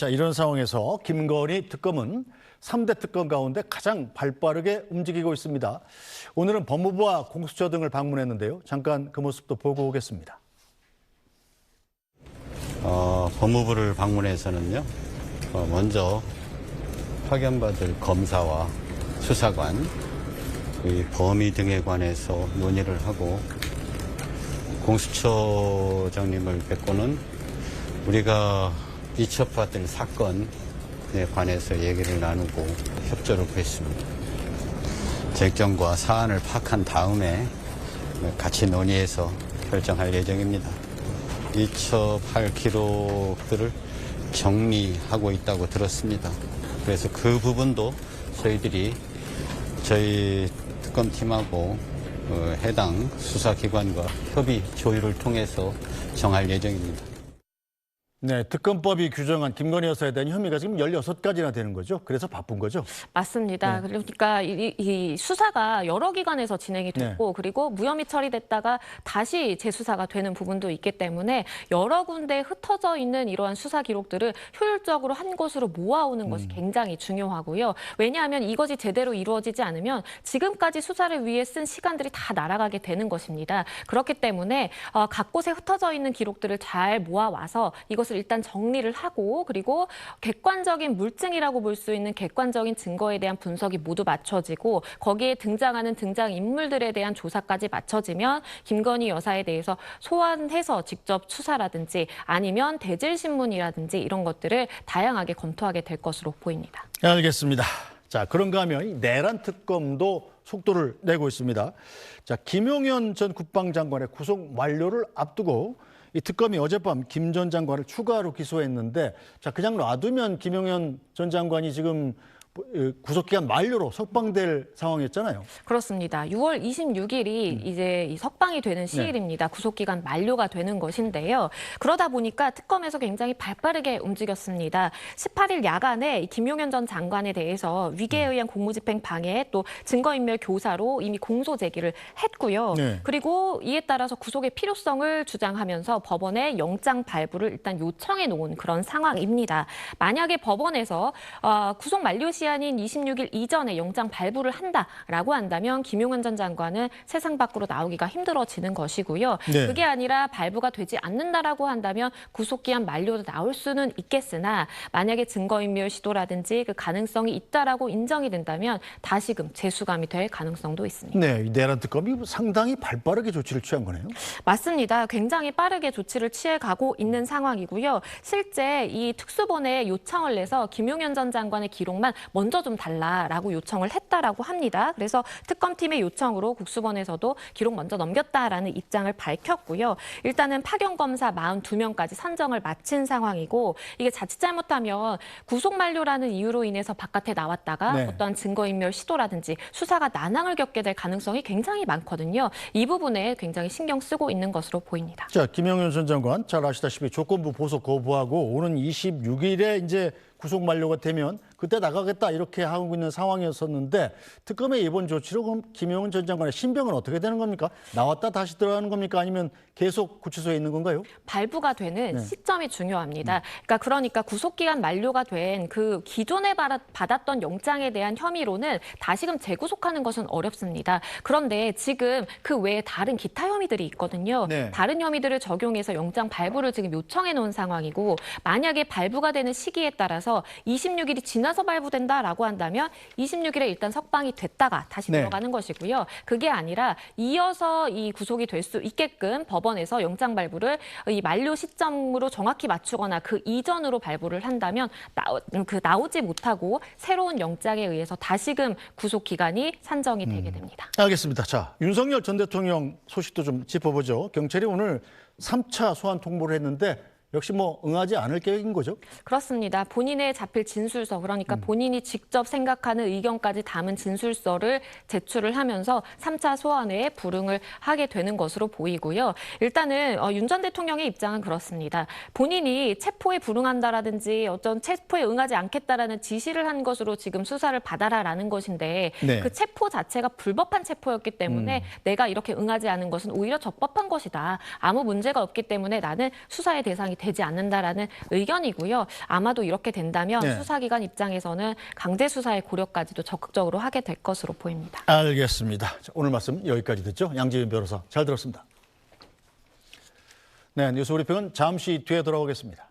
자, 이런 상황에서 김건희 특검은 3대 특검 가운데 가장 발빠르게 움직이고 있습니다. 오늘은 법무부와 공수처 등을 방문했는데요. 잠깐 그 모습도 보고 오겠습니다. 법무부를 방문해서는요, 먼저 파견받을 검사와 수사관, 이 범위 등에 관해서 논의를 하고, 공수처장님을 뵙고는 우리가 이첩받을 사건에 관해서 얘기를 나누고 협조를 구했습니다. 쟁점과 사안을 파악한 다음에 같이 논의해서 결정할 예정입니다. 이첩할 기록들을 정리하고 있다고 들었습니다. 그래서 그 부분도 저희 특검팀하고 해당 수사기관과 협의 조율을 통해서 정할 예정입니다. 네, 특검법이 규정한 김건희 여사에 대한 혐의가 지금 16가지나 되는 거죠. 그래서 바쁜 거죠. 맞습니다. 네. 그러니까 이 수사가 여러 기관에서 진행이 됐고 네. 그리고 무혐의 처리됐다가 다시 재수사가 되는 부분도 있기 때문에 여러 군데 흩어져 있는 이러한 수사 기록들을 효율적으로 한 곳으로 모아오는 것이 굉장히 중요하고요. 왜냐하면 이것이 제대로 이루어지지 않으면 지금까지 수사를 위해 쓴 시간들이 다 날아가게 되는 것입니다. 그렇기 때문에 각 곳에 흩어져 있는 기록들을 잘 모아와서 이것을 일단 정리를 하고 그리고 객관적인 물증이라고 볼 수 있는 객관적인 증거에 대한 분석이 모두 맞춰지고 거기에 등장하는 등장인물들에 대한 조사까지 맞춰지면 김건희 여사에 대해서 소환해서 직접 수사라든지 아니면 대질신문이라든지 이런 것들을 다양하게 검토하게 될 것으로 보입니다. 알겠습니다. 자, 그런가 하면 이 내란 특검도 속도를 내고 있습니다. 자, 김용현 전 국방장관의 구속 완료를 앞두고 이 특검이 어젯밤 김 전 장관을 추가로 기소했는데, 자, 그냥 놔두면 김용현 전 장관이 지금 구속기간 만료로 석방될 상황이었잖아요. 그렇습니다. 6월 26일이 이제 이 석방이 되는 시일입니다. 구속기간 만료가 되는 것인데요. 그러다 보니까 특검에서 굉장히 발빠르게 움직였습니다. 18일 야간에 김용현 전 장관에 대해서 위계에 의한 공무집행 방해 또 증거인멸 교사로 이미 공소 제기를 했고요. 네. 그리고 이에 따라서 구속의 필요성을 주장하면서 법원에 영장 발부를 일단 요청해 놓은 그런 상황입니다. 만약에 법원에서 구속 만료 시한인 26일 이전에 영장 발부를 한다라고 한다면 김용현 전 장관은 세상 밖으로 나오기가 힘들어지는 것이고요. 네. 그게 아니라 발부가 되지 않는다라고 한다면 구속기한 만료도 나올 수는 있겠으나 만약에 증거인멸 시도라든지 그 가능성이 있다라고 인정이 된다면 다시금 재수감이 될 가능성도 있습니다. 네, 이 내란 특검이 상당히 발빠르게 조치를 취한 거네요. 맞습니다. 굉장히 빠르게 조치를 취해가고 있는 상황이고요. 실제 이 특수본에 요청을 내서 김용현 전 장관의 기록만 먼저 좀 달라라고 요청을 했다라고 합니다. 그래서 특검팀의 요청으로 국수본에서도 기록 먼저 넘겼다라는 입장을 밝혔고요. 일단은 파견 검사 42명까지 선정을 마친 상황이고 이게 자칫 잘못하면 구속 만료라는 이유로 인해서 바깥에 나왔다가 네. 어떠한 증거인멸 시도라든지 수사가 난항을 겪게 될 가능성이 굉장히 많거든요. 이 부분에 굉장히 신경 쓰고 있는 것으로 보입니다. 자, 김용현 전 장관 잘 아시다시피 조건부 보석 거부하고 오는 26일에 이제 구속 만료가 되면 그때 나가겠다 이렇게 하고 있는 상황이었었는데 특검의 이번 조치로 그럼 김용현 전 장관의 신병은 어떻게 되는 겁니까? 나왔다 다시 들어가는 겁니까? 아니면 계속 구치소에 있는 건가요? 발부가 되는 네. 시점이 중요합니다. 그러니까 구속기간 만료가 된 그 기존에 받았던 영장에 대한 혐의로는 다시금 재구속하는 것은 어렵습니다. 그런데 지금 그 외에 다른 기타 혐의들이 있거든요. 네. 다른 혐의들을 적용해서 영장 발부를 지금 요청해 놓은 상황이고 만약에 발부가 되는 시기에 따라서 26일이 지나서 발부된다라고 한다면 26일에 일단 석방이 됐다가 다시 네. 들어가는 것이고요. 그게 아니라 이어서 이 구속이 될 수 있게끔 법원에서 영장 발부를 이 만료 시점으로 정확히 맞추거나 그 이전으로 발부를 한다면 나오지 못하고 새로운 영장에 의해서 다시금 구속 기간이 산정이 되게 됩니다. 알겠습니다. 자, 윤석열 전 대통령 소식도 좀 짚어보죠. 경찰이 오늘 3차 소환 통보를 했는데 역시 뭐 응하지 않을 계획인 거죠? 그렇습니다. 본인의 자필 진술서, 그러니까 본인이 직접 생각하는 의견까지 담은 진술서를 제출을 하면서 3차 소환에 불응을 하게 되는 것으로 보이고요. 일단은 윤 전 대통령의 입장은 그렇습니다. 본인이 체포에 불응한다라든지 어떤 체포에 응하지 않겠다라는 지시를 한 것으로 지금 수사를 받아라라는 것인데 네. 그 체포 자체가 불법한 체포였기 때문에 내가 이렇게 응하지 않은 것은 오히려 적법한 것이다. 아무 문제가 없기 때문에 나는 수사의 대상이 되지 않는다라는 의견이고요. 아마도 이렇게 된다면 네. 수사기관 입장에서는 강제 수사의 고려까지도 적극적으로 하게 될 것으로 보입니다. 알겠습니다. 자, 오늘 말씀 여기까지 듣죠. 양지은 변호사 잘 들었습니다. 네, 뉴스 브리핑은 잠시 뒤에 돌아오겠습니다.